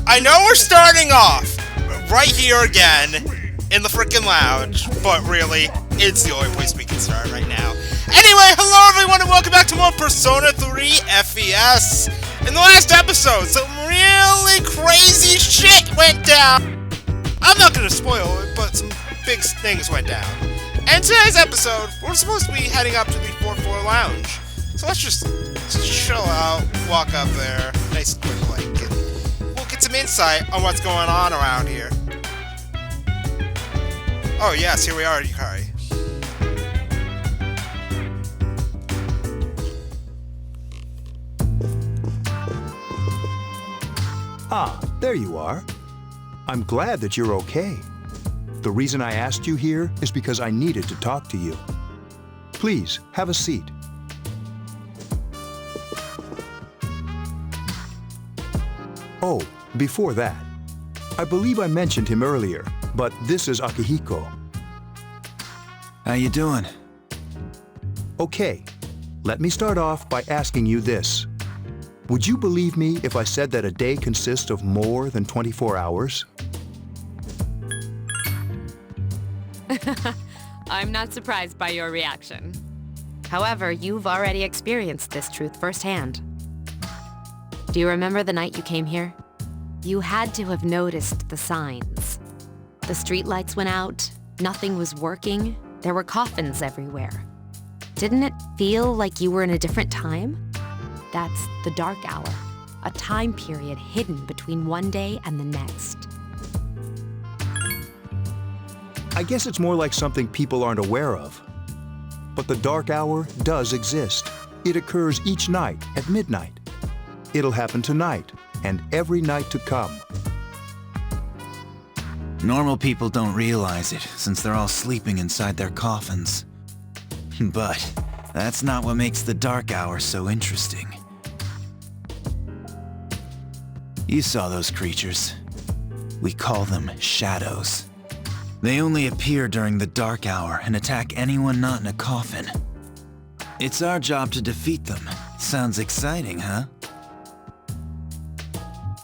I know we're starting off right here again in the frickin' lounge, but really, it's the only place we can start right now. Anyway, hello everyone and welcome back to more Persona 3 FES. In the last episode, some really crazy shit went down. I'm not gonna spoil it, but some big things went down. And today's episode, we're supposed to be heading up to the 4th floor lounge. So let's just chill out, walk up there, nice and quick like, and we'll get some insight on what's going on around here. Oh yes, here we are, Yukari. Ah, there you are. I'm glad that you're okay. The reason I asked you here is because I needed to talk to you. Please, have a seat. Oh, before that, I believe I mentioned him earlier, but this is Akihiko. How you doing? Okay, let me start off by asking you this. Would you believe me if I said that a day consists of more than 24 hours? I'm not surprised by your reaction. However, you've already experienced this truth firsthand. Do you remember the night you came here? You had to have noticed the signs. The streetlights went out, nothing was working, there were coffins everywhere. Didn't it feel like you were in a different time? That's the dark hour, a time period hidden between one day and the next. I guess it's more like something people aren't aware of. But the dark hour does exist. It occurs each night at midnight. It'll happen tonight and every night to come. Normal people don't realize it, since they're all sleeping inside their coffins. But that's not what makes the dark hour so interesting. You saw those creatures. We call them shadows. They only appear during the dark hour and attack anyone not in a coffin. It's our job to defeat them. Sounds exciting, huh?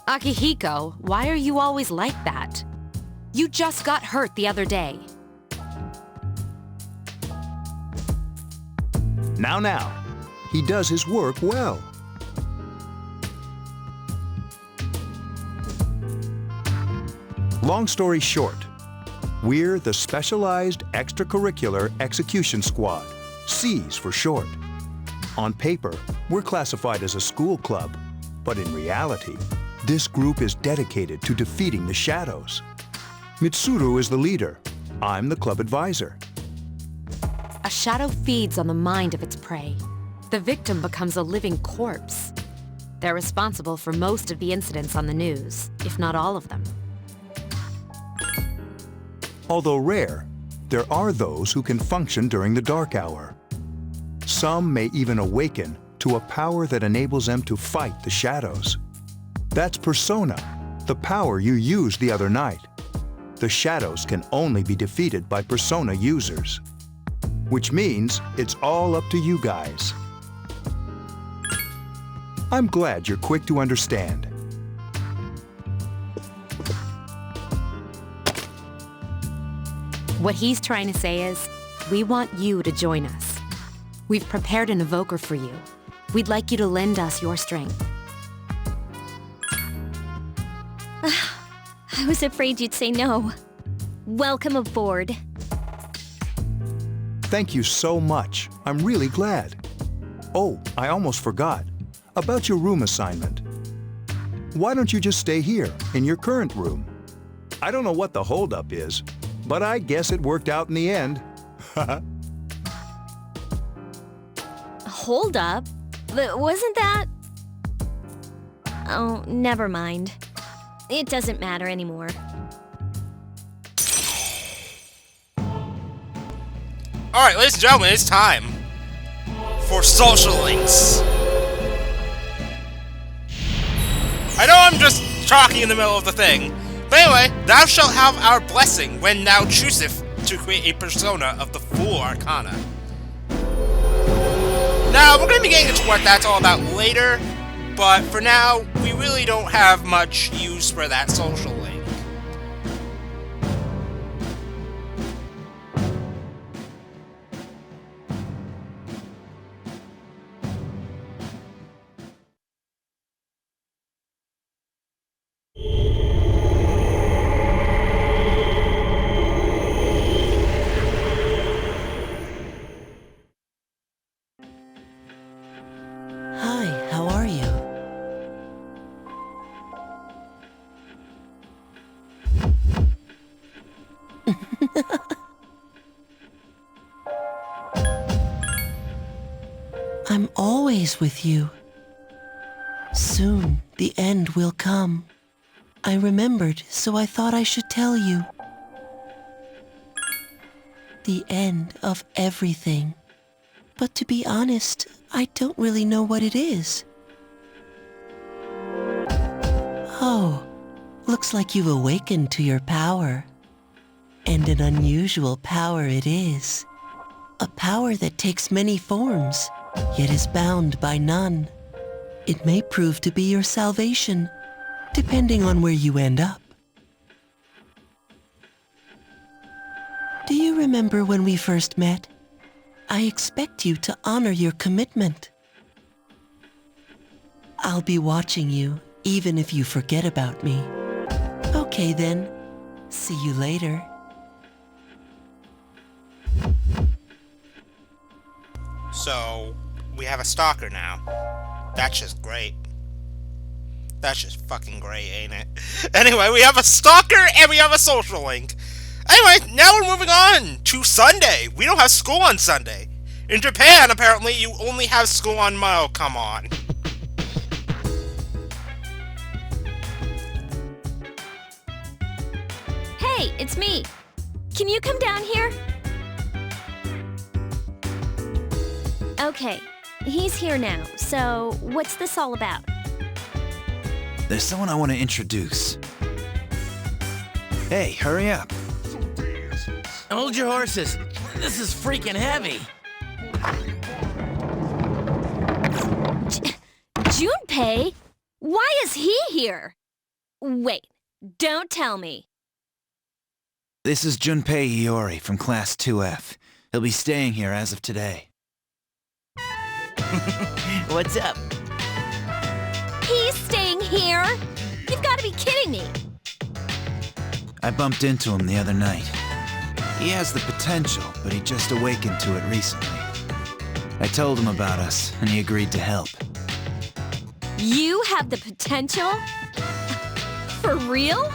Akihiko, why are you always like that? You just got hurt the other day. Now, he does his work well. Long story short, we're the Specialized Extracurricular Execution Squad, SEAS for short. On paper, we're classified as a school club, but in reality, this group is dedicated to defeating the shadows. Mitsuru is the leader. I'm the club advisor. A shadow feeds on the mind of its prey. The victim becomes a living corpse. They're responsible for most of the incidents on the news, if not all of them. Although rare, there are those who can function during the dark hour. Some may even awaken to a power that enables them to fight the shadows. That's Persona, the power you used the other night. The shadows can only be defeated by Persona users. Which means it's all up to you guys. I'm glad you're quick to understand. What he's trying to say is, we want you to join us. We've prepared an evoker for you. We'd like you to lend us your strength. I was afraid you'd say no. Welcome aboard. Thank you so much. I'm really glad. Oh, I almost forgot. About your room assignment. Why don't you just stay here, in your current room? I don't know what the holdup is, but I guess it worked out in the end. Hold up. Wasn't that... Oh, never mind. It doesn't matter anymore. Alright, ladies and gentlemen, it's time for social links. I know I'm just talking in the middle of the thing, but anyway, thou shalt have our blessing when thou chooseth to create a persona of the Fool Arcana. Now, we're going to be getting into what that's all about later, but for now, we really don't have much use for that social link. Hi, how are you? I'm always with you. Soon, the end will come. I remembered, so I thought I should tell you. The end of everything. But to be honest, I don't really know what it is. Oh, looks like you've awakened to your power. And an unusual power it is. A power that takes many forms, yet is bound by none. It may prove to be your salvation, depending on where you end up. Do you remember when we first met? I expect you to honor your commitment. I'll be watching you, even if you forget about me. Okay then, see you later. So, we have a stalker now. That's just great. That's just fucking great, ain't it? Anyway, we have a stalker and we have a social link. Anyway, now we're moving on to Sunday. We don't have school on Sunday. In Japan, apparently, you only have school on Monday. Oh, come on. Hey, it's me. Can you come down here? Okay, he's here now, so what's this all about? There's someone I want to introduce. Hey, hurry up. Hold your horses. This is freaking heavy. Junpei? Why is he here? Wait, don't tell me. This is Junpei Iori from Class 2F. He'll be staying here as of today. What's up? He's staying here? You've got to be kidding me. I bumped into him the other night. He has the potential, but he just awakened to it recently. I told him about us, and he agreed to help. You have the potential? For real?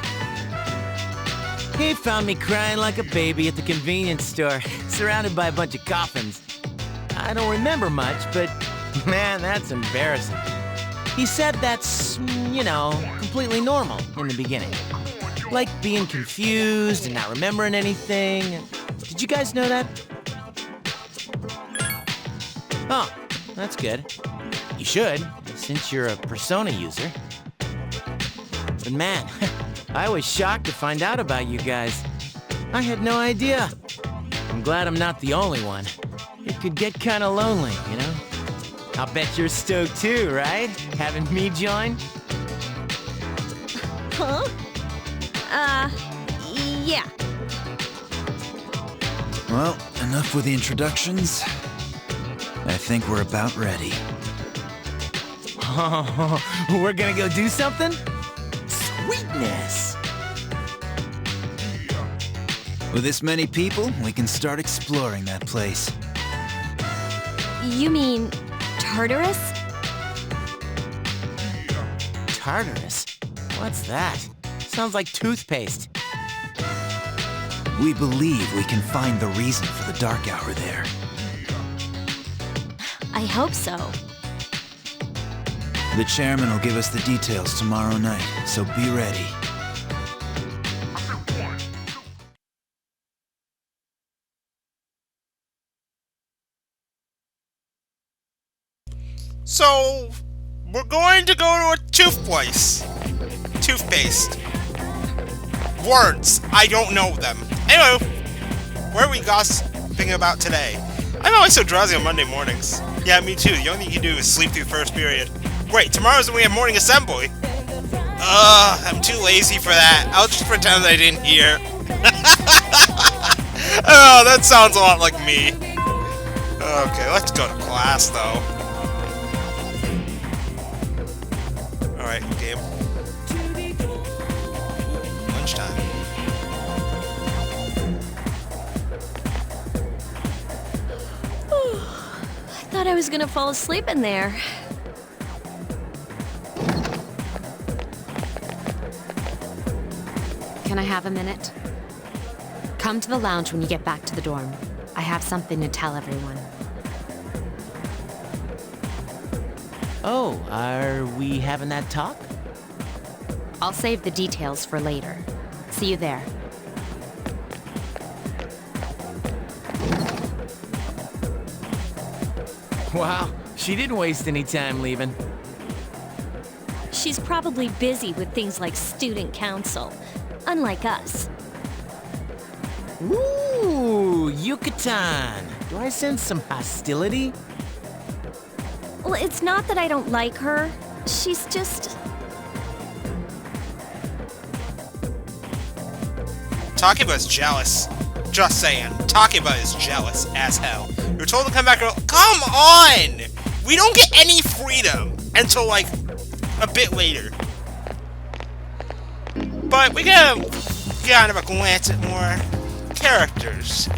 He found me crying like a baby at the convenience store, surrounded by a bunch of coffins. I don't remember much, but man, that's embarrassing. He said that's, you know, completely normal in the beginning. Like being confused and not remembering anything. Did you guys know that? Oh, that's good. You should, since you're a Persona user. But man, I was shocked to find out about you guys. I had no idea. I'm glad I'm not the only one. It could get kinda lonely, you know? I'll bet you're stoked too, right? Having me join? Huh? Yeah. Well, enough with the introductions. I think we're about ready. Oh, we're gonna go do something? Sweetness! With this many people, we can start exploring that place. You mean Tartarus? Tartarus? What's that? Sounds like toothpaste. We believe we can find the reason for the dark hour there. I hope so. The chairman will give us the details tomorrow night, so be ready. So, we're going to go to a tooth place. Toothpaste. Words. I don't know them. Anyway, where are we gossiping about today? I'm always so drowsy on Monday mornings. Yeah, me too. The only thing you can do is sleep through first period. Wait, tomorrow's when we have morning assembly. I'm too lazy for that. I'll just pretend I didn't hear. Oh, that sounds a lot like me. Okay, let's go to class, though. Alright, game. Lunchtime. I thought I was gonna fall asleep in there. Can I have a minute? Come to the lounge when you get back to the dorm. I have something to tell everyone. Oh, are we having that talk? I'll save the details for later. See you there. Wow, she didn't waste any time leaving. She's probably busy with things like student council, unlike us. Ooh, Yucatan. Do I sense some hostility? Well, it's not that I don't like her. She's just... Takeba's jealous. Just saying. Takeba is jealous as hell. You're told to come back early. Come on! We don't get any freedom until, like, a bit later. But we gotta kind of a glance at more characters.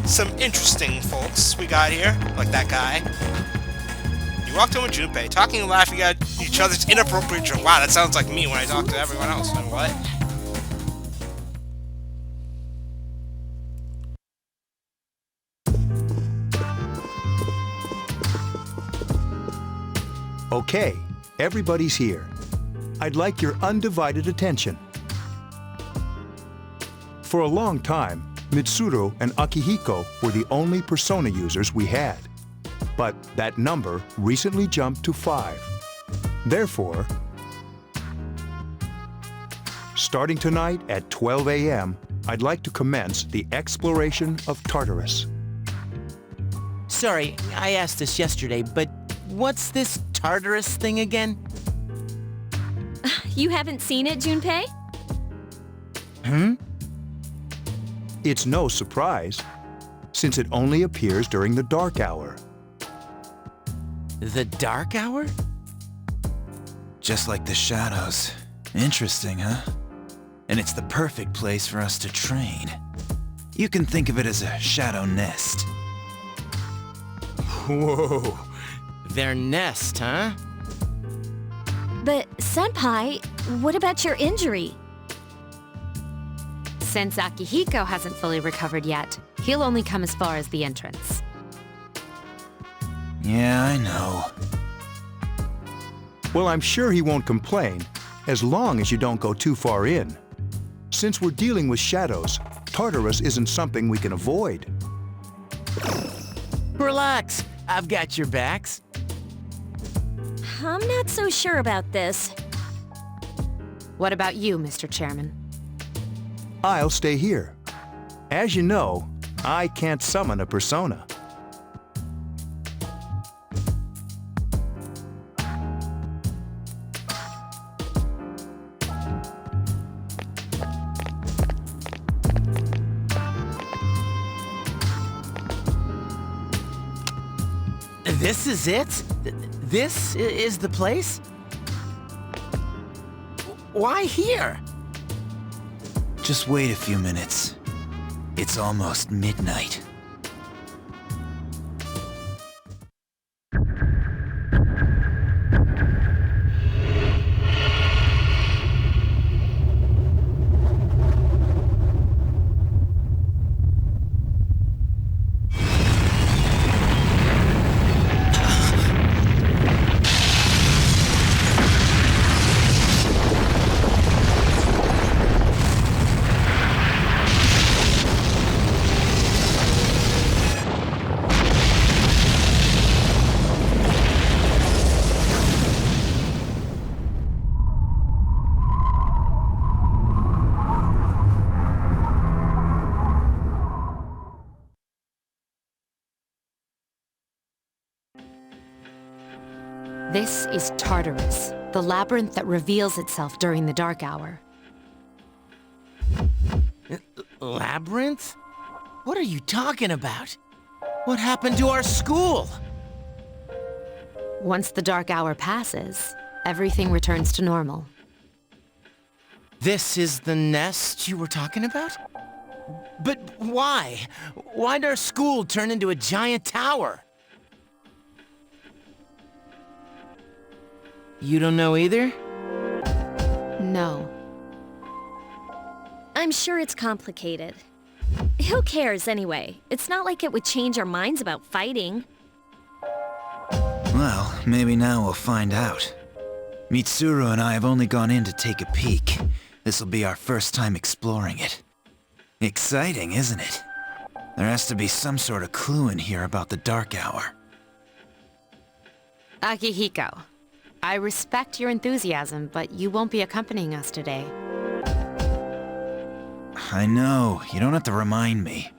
Some interesting folks we got here, like that guy. You walked in with Junpei, talking and laughing at each other's inappropriate jokes. Wow, that sounds like me when I talk to everyone else. And what? Okay, everybody's here. I'd like your undivided attention. For a long time, Mitsuru and Akihiko were the only Persona users we had. But that number recently jumped to 5. Therefore, starting tonight at 12 a.m., I'd like to commence the exploration of Tartarus. Sorry, I asked this yesterday, but what's this Tartarus thing again? You haven't seen it, Junpei? It's no surprise, since it only appears during the dark hour. The Dark Hour? Just like the shadows. Interesting, huh? And it's the perfect place for us to train. You can think of it as a shadow nest. Whoa. Their nest, huh? But, Senpai, what about your injury? Since Akihiko hasn't fully recovered yet, he'll only come as far as the entrance. Yeah, I know. Well, I'm sure he won't complain, as long as you don't go too far in. Since we're dealing with shadows, Tartarus isn't something we can avoid. Relax, I've got your backs. I'm not so sure about this. What about you, Mr. Chairman? I'll stay here. As you know, I can't summon a persona. This is it? This is the place? Why here? Just wait a few minutes. It's almost midnight. This is Tartarus, the labyrinth that reveals itself during the dark hour. Labyrinth? What are you talking about? What happened to our school? Once the dark hour passes, everything returns to normal. This is the nest you were talking about? But why? Why'd our school turn into a giant tower? You don't know either? No. I'm sure it's complicated. Who cares anyway? It's not like it would change our minds about fighting. Well, maybe now we'll find out. Mitsuru and I have only gone in to take a peek. This'll be our first time exploring it. Exciting, isn't it? There has to be some sort of clue in here about the dark hour. Akihiko, I respect your enthusiasm, but you won't be accompanying us today. I know, you don't have to remind me.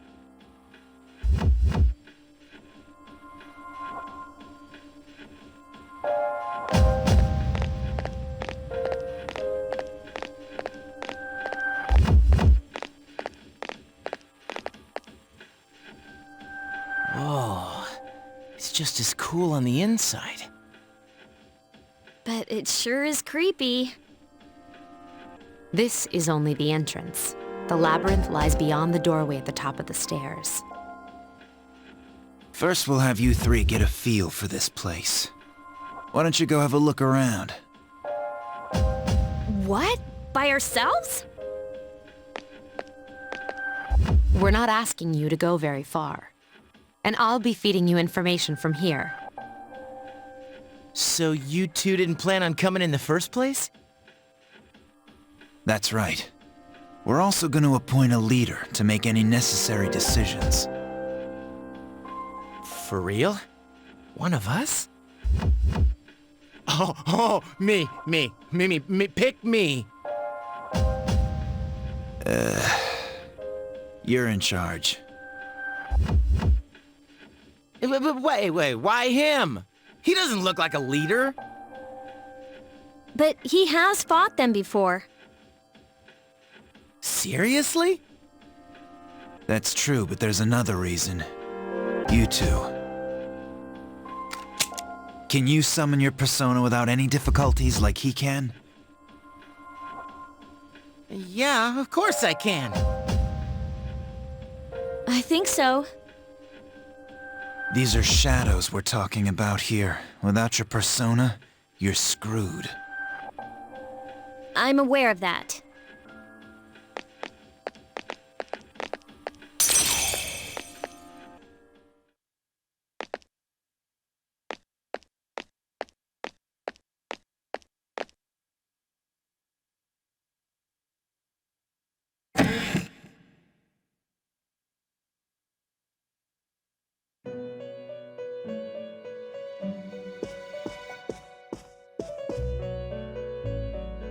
Whoa, it's just as cool on the inside. But it sure is creepy. This is only the entrance. The labyrinth lies beyond the doorway at the top of the stairs. First we'll have you three get a feel for this place. Why don't you go have a look around? What? By ourselves? We're not asking you to go very far. And I'll be feeding you information from here. So you two didn't plan on coming in the first place? That's right. We're also going to appoint a leader to make any necessary decisions. For real? One of us? Oh, me, pick me. You're in charge. Wait, why him? He doesn't look like a leader. But he has fought them before. Seriously? That's true, but there's another reason. You two. Can you summon your persona without any difficulties like he can? Yeah, of course I can. I think so. These are shadows we're talking about here. Without your persona, you're screwed. I'm aware of that.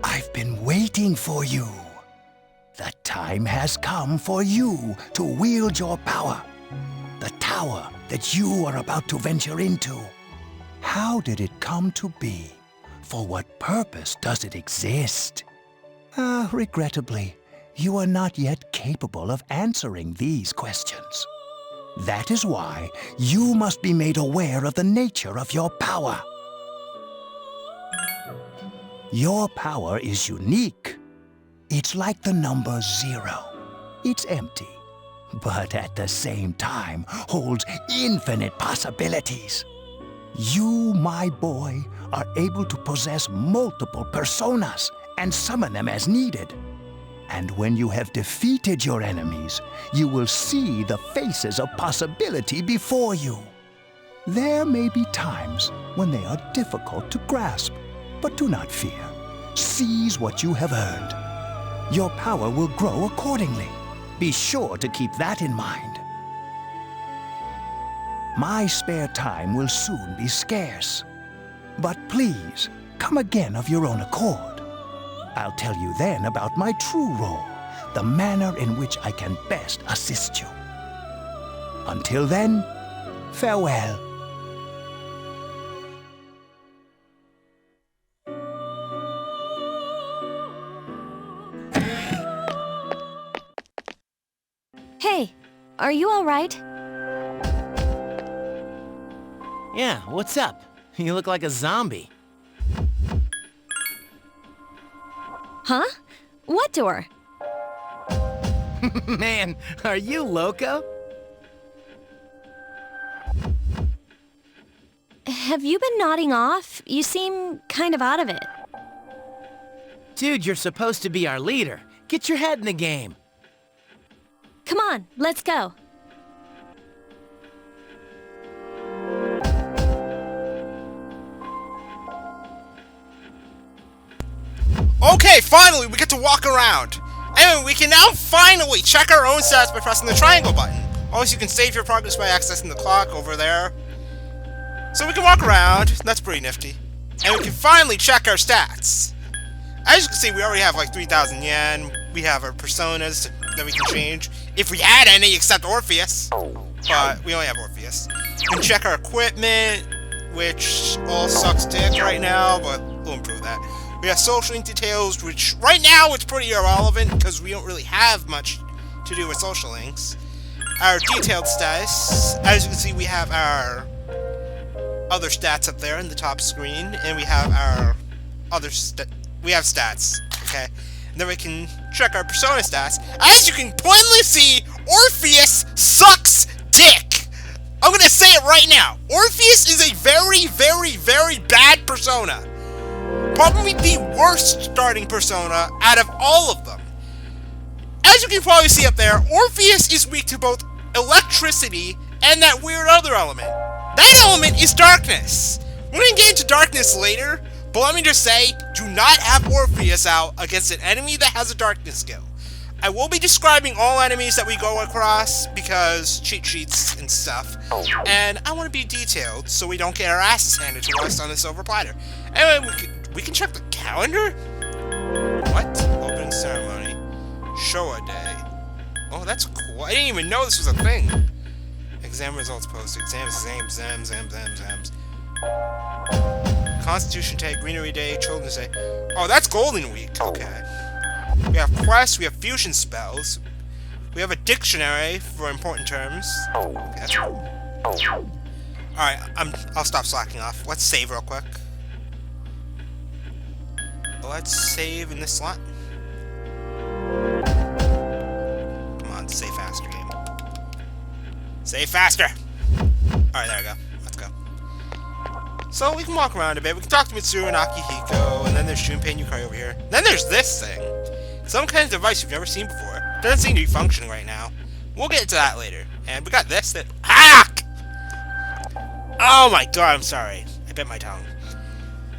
I've been waiting for you. The time has come for you to wield your power. The tower that you are about to venture into. How did it come to be? For what purpose does it exist? Regrettably, you are not yet capable of answering these questions. That is why you must be made aware of the nature of your power. Your power is unique. It's like the number 0. It's empty, but at the same time holds infinite possibilities. You, my boy, are able to possess multiple personas and summon them as needed. And when you have defeated your enemies, you will see the faces of possibility before you. There may be times when they are difficult to grasp, but do not fear. Seize what you have earned. Your power will grow accordingly. Be sure to keep that in mind. My spare time will soon be scarce. But please, come again of your own accord. I'll tell you then about my true role, the manner in which I can best assist you. Until then, farewell. are you alright? Yeah, what's up? You look like a zombie. Huh? What door? Man, are you loco? Have you been nodding off? You seem kind of out of it. Dude, you're supposed to be our leader. Get your head in the game. Come on, let's go. Okay, finally, we get to walk around. Anyway, we can now finally check our own stats by pressing the triangle button. Also, you can save your progress by accessing the clock over there. So we can walk around. That's pretty nifty. And we can finally check our stats. As you can see, we already have like 3,000 yen. We have our personas that we can change. If we had any, except Orpheus. But we only have Orpheus. We can check our equipment, which all sucks dick right now, but we'll improve that. We have social link details, which right now it's pretty irrelevant because we don't really have much to do with social links. Our detailed stats, as you can see, we have our other stats up there in the top screen, and we have our other we have stats, okay? And then we can check our persona stats. As you can plainly see, Orpheus sucks dick! I'm gonna say it right now. Orpheus is a very, very, very bad persona. Probably the worst starting persona out of all of them. As you can probably see up there, Orpheus is weak to both electricity and that weird other element. That element is darkness. We're gonna get into darkness later, but let me just say, do not have Orpheus out against an enemy that has a darkness skill. I will be describing all enemies that we go across because cheat sheets and stuff, and I want to be detailed so we don't get our asses handed to us on a silver platter. Anyway, we can check the calendar? What? Opening ceremony. Showa day. Oh, that's cool. I didn't even know this was a thing. Exam results posted. Exams. Constitution Day, Greenery Day, Children's Day. Oh, that's Golden Week. Okay. We have quests, we have fusion spells. We have a dictionary for important terms. Okay, that's cool. Alright, I'll stop slacking off. Let's save real quick. Let's save in this slot. Come on, save faster, game. Save faster! Alright, there we go. Let's go. So we can walk around a bit. We can talk to Mitsuru and Akihiko, and then there's Junpei and Yukari over here. Then there's this thing. Some kind of device you've never seen before. Doesn't seem to be functioning right now. We'll get into that later. And we got this that. Ah! Oh my god, I'm sorry. I bit my tongue.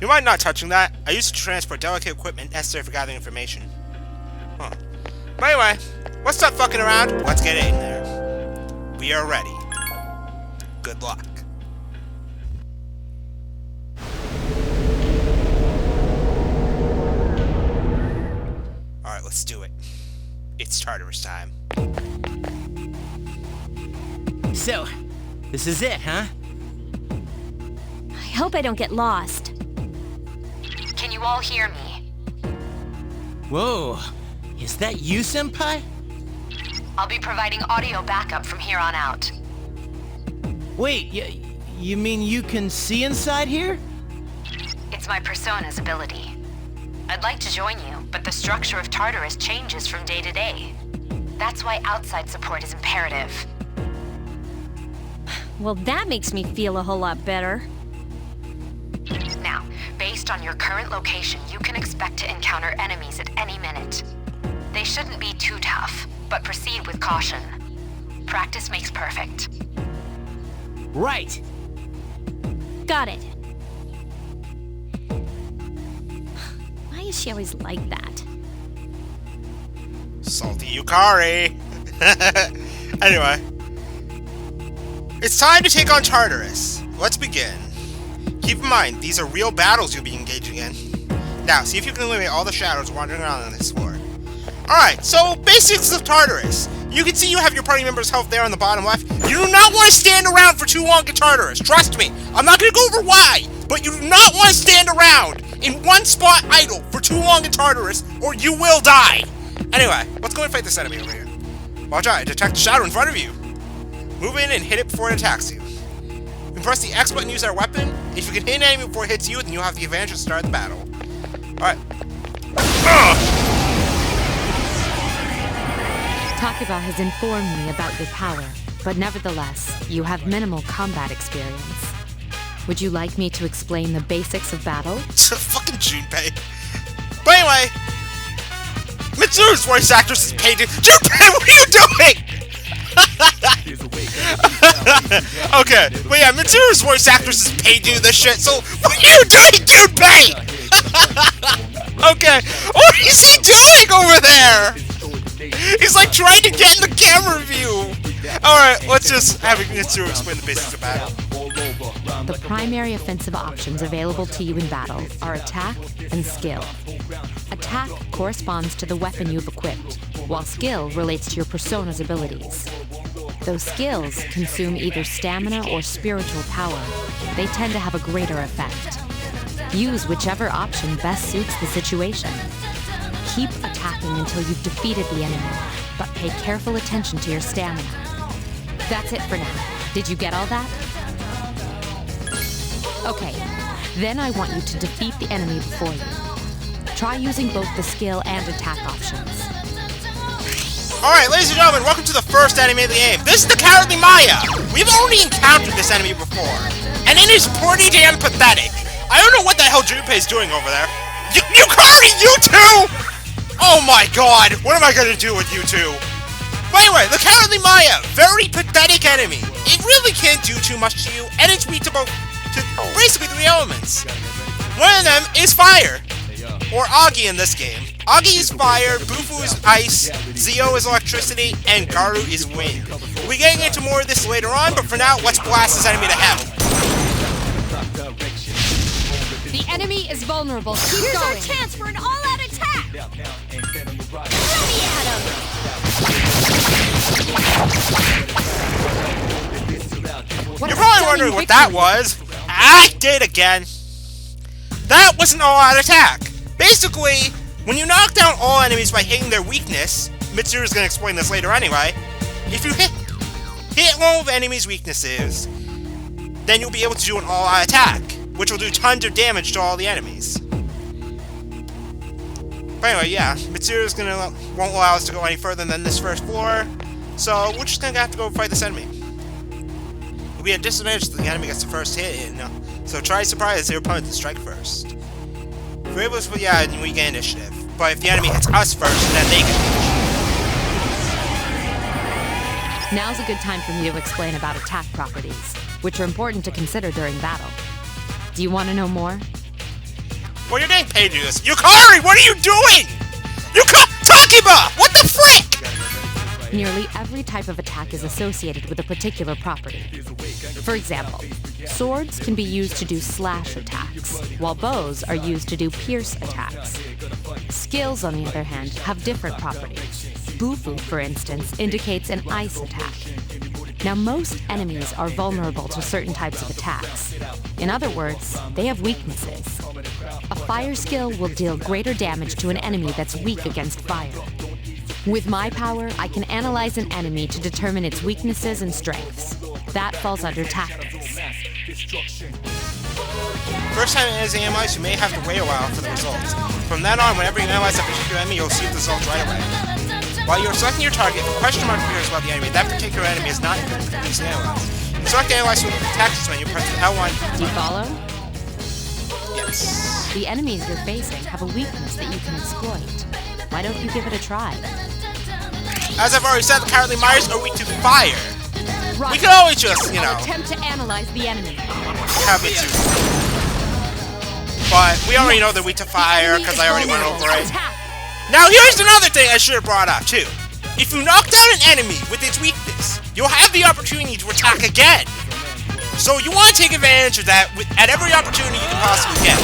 You mind not touching that? I used it to transport delicate equipment necessary for gathering information. Huh. But anyway, let's stop fucking around. Let's get in there. We are ready. Good luck. Alright, let's do it. It's Tartarus time. So, this is it, huh? I hope I don't get lost. Can you all hear me? Whoa, is that you, Senpai? I'll be providing audio backup from here on out. Wait, you mean you can see inside here? It's my persona's ability. I'd like to join you, but the structure of Tartarus changes from day to day. That's why outside support is imperative. Well, that makes me feel a whole lot better. Now, based on your current location, you can expect to encounter enemies at any minute. They shouldn't be too tough, but proceed with caution. Practice makes perfect. Right. Got it. Why is she always like that? Salty Yukari! Anyway. It's time to take on Tartarus. Let's begin. Keep in mind, these are real battles you'll be engaging in. Now, see if you can eliminate all the shadows wandering around on this floor. Alright, so basics of Tartarus. You can see you have your party members' health there on the bottom left. You do not want to stand around for too long in Tartarus. Trust me. I'm not going to go over why, but you do not want to stand around in one spot idle for too long in Tartarus, or you will die. Anyway, let's go and fight this enemy over here. Watch out, I detect a shadow in front of you. Move in and hit it before it attacks you. You can press the X button to use our weapon. If you can hit an enemy before it hits you, then you'll have the advantage to start the battle. Alright. Takeba has informed me about your power, but nevertheless, you have minimal combat experience. Would you like me to explain the basics of battle? Fucking Junpei. But anyway, Mitsuru's voice actress is paid to... Junpei, what are you doing? Okay, but yeah, Mitsuru's voice actress is paid to do this shit, so what are you doing, Junpei? Okay, what is he doing over there? He's like trying to get in the camera view. Alright, let's just have Mitsuru explain the basics of battle. The primary offensive options available to you in battle are attack and skill. Attack corresponds to the weapon you've equipped, while skill relates to your persona's abilities. Though skills consume either stamina or spiritual power, they tend to have a greater effect. Use whichever option best suits the situation. Keep attacking until you've defeated the enemy, but pay careful attention to your stamina. That's it for now. Did you get all that? Okay, then I want you to defeat the enemy before you. Try using both the skill and attack options. Alright, ladies and gentlemen, welcome to the first enemy of the game. This is the Cowardly Maya! We've already encountered this enemy before, and it is pretty damn pathetic. I don't know what the hell Junpei's doing over there. Yukari, you two! Oh my god, what am I gonna do with you two? But anyway, the Cowardly Maya, very pathetic enemy. It really can't do too much to you, and it's weak to basically 3 elements. One of them is fire, or Agi in this game. Agi is fire, Bufu is ice, Zio is electricity, and Garu is wind. We'll be getting into more of this later on, but for now, let's blast this enemy to hell. The enemy is vulnerable. Keep Here's going. our chance for an all-out attack! Ready, Adam! You're probably wondering what that was. I did again. That was an all-out attack. Basically, when you knock down all enemies by hitting their weakness, Mitsuru's gonna explain this later anyway, if you hit one of the enemy's weaknesses, then you'll be able to do an all-out attack, which will do tons of damage to all the enemies. But anyway, yeah, Mitsuru's won't allow us to go any further than this first floor, so we're just gonna have to go fight this enemy. It'll be a disadvantage if the enemy gets the first hit in, so try to surprise your opponent to strike first. If we're able to, yeah, we get initiative. But if the enemy hits us first, then they get initiative. Now's a good time for me to explain about attack properties, which are important to consider during battle. Do you want to know more? Well, you're getting paid to do this. Yukari, what are you doing? Takeba! What the frick? Nearly every type of attack is associated with a particular property. For example, swords can be used to do slash attacks, while bows are used to do pierce attacks. Skills, on the other hand, have different properties. Bufu, for instance, indicates an ice attack. Now, most enemies are vulnerable to certain types of attacks. In other words, they have weaknesses. A fire skill will deal greater damage to an enemy that's weak against fire. With my power, I can analyze an enemy to determine its weaknesses and strengths. That falls under tactics. First time it is analyzed, you may have to wait a while for the results. From then on, whenever you analyze a particular enemy, you'll see the results right away. While you're selecting your target, if a question mark appears about the enemy, that particular enemy is not previously analyzed. You select Analyze from the Tactics menu, press the L1. Do you follow? Yes. The enemies you're facing have a weakness that you can exploit. Why don't you give it a try? As I've already said, the Cowardly Myers are weak to fire. Right. We can always just, you know, I'll attempt to analyze the enemy. have it too. But we already know they're weak to fire, because I already went over it. Now here's another thing I should have brought up too. If you knock down an enemy with its weakness, you'll have the opportunity to attack again. So you want to take advantage of that at every opportunity you can possibly get.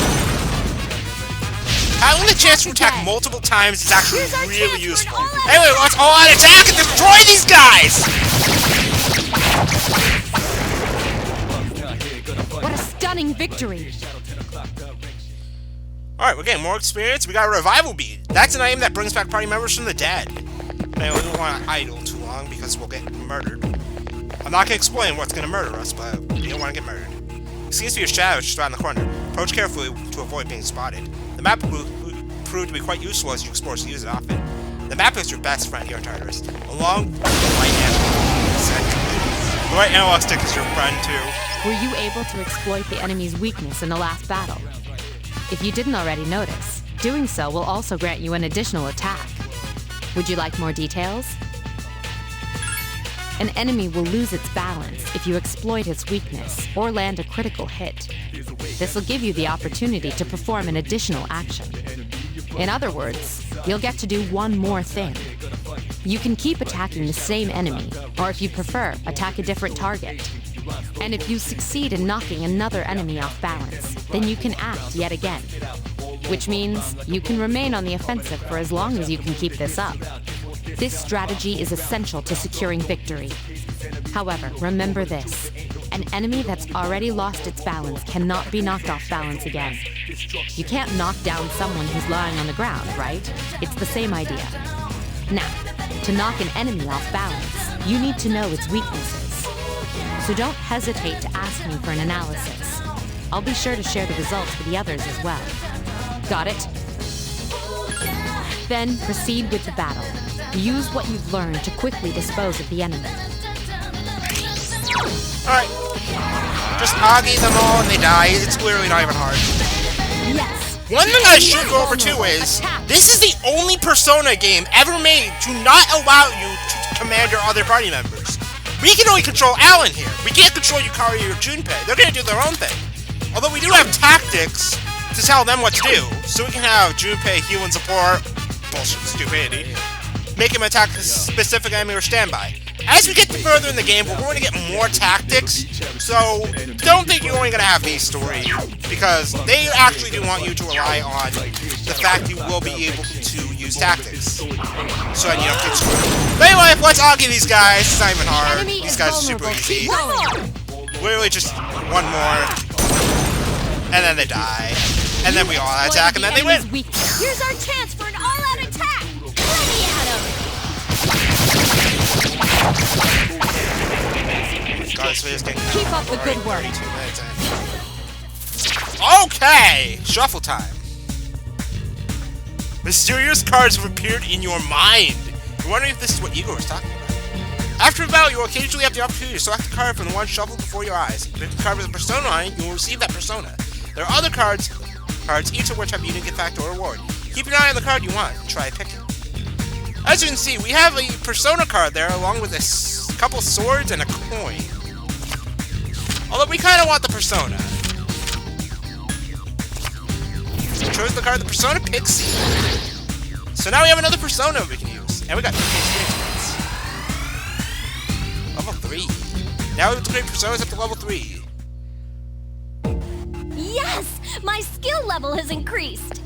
Having the chance to attack multiple times is actually really useful. Anyway, let's all out attack and destroy these guys! What a stunning victory! Alright, we're getting more experience. We got a revival bead. That's an item that brings back party members from the dead. Anyway, we don't want to idle too long because we'll get murdered. I'm not gonna explain what's gonna murder us, but we don't want to get murdered. It seems to be a shadow just around the corner. Approach carefully to avoid being spotted. The map will prove to be quite useful as you explore, so use it often. The map is your best friend here in Tartarus, along with the right analog stick. The right analog stick is your friend too. Were you able to exploit the enemy's weakness in the last battle? If you didn't already notice, doing so will also grant you an additional attack. Would you like more details? An enemy will lose its balance if you exploit its weakness or land a critical hit. This will give you the opportunity to perform an additional action. In other words, you'll get to do one more thing. You can keep attacking the same enemy, or if you prefer, attack a different target. And if you succeed in knocking another enemy off balance, then you can act yet again. Which means you can remain on the offensive for as long as you can keep this up. This strategy is essential to securing victory. However, remember this. An enemy that's already lost its balance cannot be knocked off balance again. You can't knock down someone who's lying on the ground, right? It's the same idea. Now, to knock an enemy off balance, you need to know its weaknesses. So don't hesitate to ask me for an analysis. I'll be sure to share the results with the others as well. Got it? Then proceed with the battle. Use what you've learned to quickly dispose of the enemy. Alright. Just Augie them all and they die. It's literally not even hard. Yes. One thing I should go over too is, this is the only Persona game ever made to not allow you to command your other party members. We can only control Alan here. We can't control Yukari or Junpei. They're gonna do their own thing. Although we do have tactics to tell them what to do. So we can have Junpei heal and support. Bullshit, stupidity. Make him attack a specific enemy or standby. As we get further in the game, we're going to get more tactics, so don't think you're only going to have these stories, because they actually do want you to rely on the fact you will be able to use tactics, so that you don't get screwed. But anyway, let's argue these guys. It's not even hard. These guys are super easy. Literally just one more, and then they die, and then we all attack, and then they win. Here's our chance for an all-out attack! Let me at him! Keep up the good work. Okay, shuffle time. Mysterious cards have appeared in your mind. You're wondering if this is what Igor was talking about. After a battle, you will occasionally have the opportunity to select a card from the one shuffled before your eyes. If you card with a persona on it, you will receive that persona. There are other cards, each of which have a unique effect or reward. Keep an eye on the card you want and try picking. As you can see, we have a persona card there, along with a couple swords and a coin. Although we kind of want the persona. We chose the card, the persona Pixie. So now we have another persona we can use. And we got 2 experience points. Level 3. Now we have to create personas up to level 3. Yes! My skill level has increased!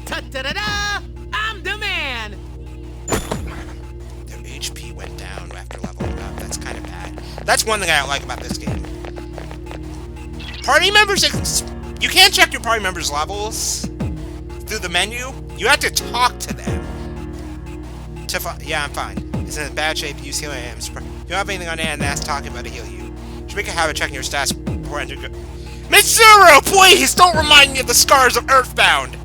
Ta-da-da-da! I'm the man! Their HP went down after leveling up. That's kind of bad. That's one thing I don't like about this game. Party members, you can't check your party members' levels through the menu. You have to talk to them. Yeah, I'm fine. It's in bad shape. Use healing items. You don't have anything on hand that's talking about to heal you. You should make a habit checking your stats before entering. Mitsuru, please don't remind me of the scars of Earthbound.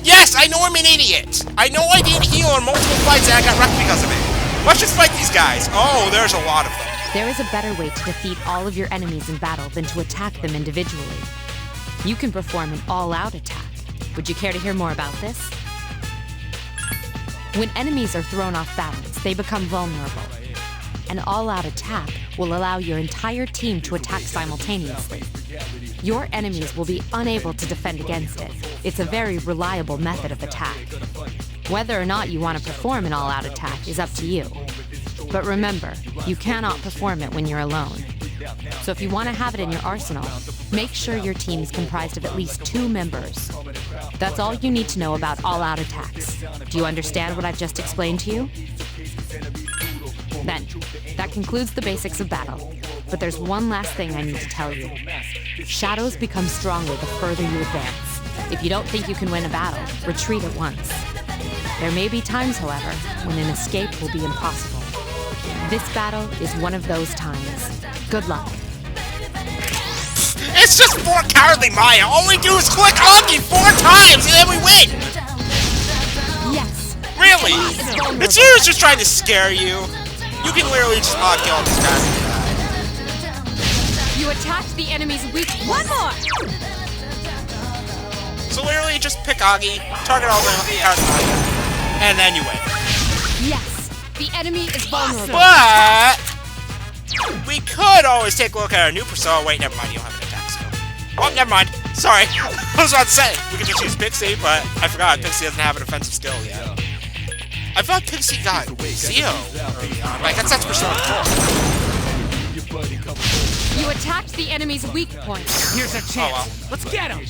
Yes, I know I'm an idiot. I know I didn't heal on multiple fights and I got wrecked because of it. Let's just fight these guys. Oh, there's a lot of them. There is a better way to defeat all of your enemies in battle than to attack them individually. You can perform an all-out attack. Would you care to hear more about this? When enemies are thrown off balance, they become vulnerable. An all-out attack will allow your entire team to attack simultaneously. Your enemies will be unable to defend against it. It's a very reliable method of attack. Whether or not you want to perform an all-out attack is up to you. But remember, you cannot perform it when you're alone. So if you want to have it in your arsenal, make sure your team is comprised of at least 2 members. That's all you need to know about all-out attacks. Do you understand what I've just explained to you? Then, that concludes the basics of battle. But there's one last thing I need to tell you. Shadows become stronger the further you advance. If you don't think you can win a battle, retreat at once. There may be times, however, when an escape will be impossible. This battle is one of those times. Good luck. It's just 4 cowardly Maya. All we do is click Aki 4 times and then we win! Yes. Really? It's serious just trying to scare you. You can literally just Aki all these guys and die. You attacked the enemy's weak. One more! So literally just pick Aki, target all the cowardly Maya, and then you win. Yes. The enemy is vulnerable. But we could always take a look at our new persona. Wait, never mind. You don't have an attack skill. Oh, never mind. Sorry. I was about to say we could just use Pixie, but I forgot Pixie doesn't have an offensive skill yet. I thought Pixie got Zeo early on. I guess that's Persona 4. You attacked the enemy's weak point. Here's our chance. Oh, well. Let's get him.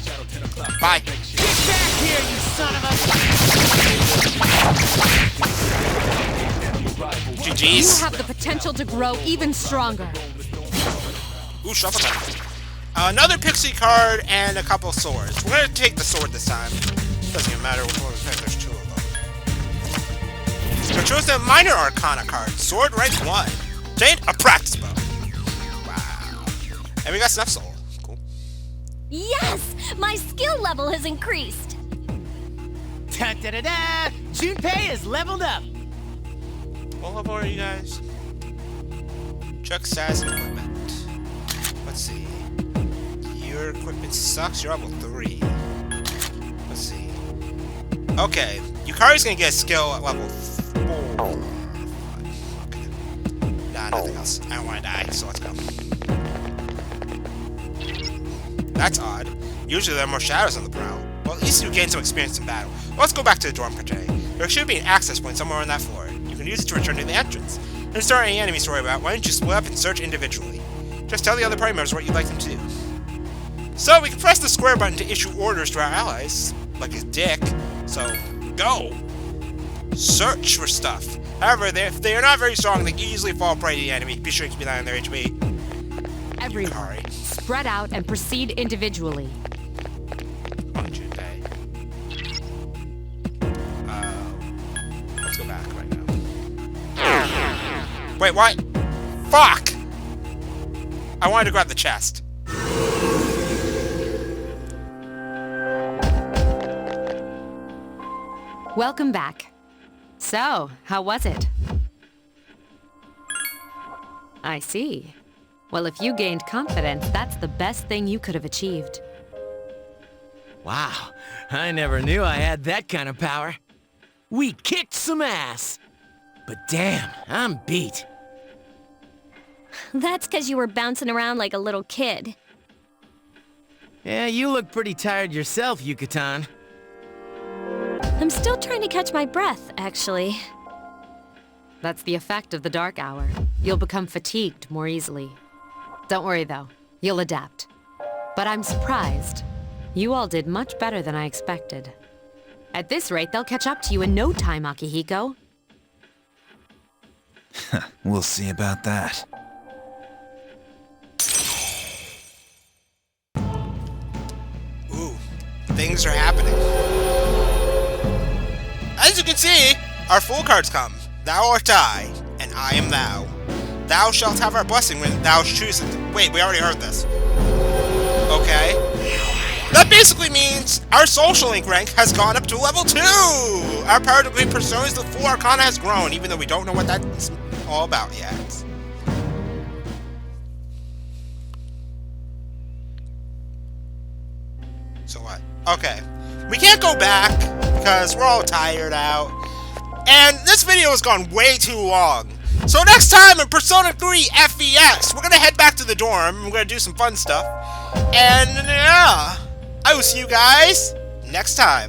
Bye. Get back here, you son of a... GG's. You have the potential to grow even stronger. Ooh, shuffle time. Another Pixie card and a couple swords. We're gonna take the sword this time. Doesn't even matter which one we pick. There's 2 of them. So choose the minor arcana card. Sword rank 1. Jade, a practice bow. Wow. And we got Snuff Soul. Cool. Yes! My skill level has increased. Da-da-da-da! Junpei is leveled up. What level are you guys? Check status and equipment. Let's see. Your equipment sucks. You're level 3. Let's see. Okay. Yukari's gonna get a skill at level 4. Okay. Nah, nothing else. I don't want to die, so let's go. That's odd. Usually there are more shadows on the brow. Well, at least you gain some experience in battle. Well, let's go back to the dorm per se. There should be an access point somewhere on that floor. You can use it to return to the entrance. And to start any enemy story about, why don't you split up and search individually? Just tell the other party members what you'd like them to do. So, we can press the square button to issue orders to our allies, like his dick. So, go! Search for stuff. However, if they are not very strong, they can easily fall prey to the enemy. Be sure to keep an eye on their HP. Everyone, Yukari. spread out and proceed individually. Come on, Junpei. Let's go back right now. Wait, what? Fuck! I wanted to grab the chest. Welcome back. So, how was it? I see. Well, if you gained confidence, that's the best thing you could have achieved. Wow, I never knew I had that kind of power. We kicked some ass. But damn, I'm beat. That's because you were bouncing around like a little kid. Yeah, you look pretty tired yourself, Yucatan. I'm still trying to catch my breath, actually. That's the effect of the dark hour. You'll become fatigued more easily. Don't worry, though. You'll adapt. But I'm surprised. You all did much better than I expected. At this rate, they'll catch up to you in no time, Akihiko. We'll see about that. Ooh, things are happening. As you can see, our full cards come. Thou art I, and I am thou. Thou shalt have our blessing when thou choosest. Wait, we already heard this. Okay. That basically means our social link rank has gone up to level 2! Our power to complete personas with full arcana has grown, even though we don't know what that's all about yet. So what? Okay. We can't go back, because we're all tired out. And this video has gone way too long. So next time in Persona 3 FES, we're gonna head back to the dorm, we're gonna do some fun stuff. And yeah, I will see you guys next time.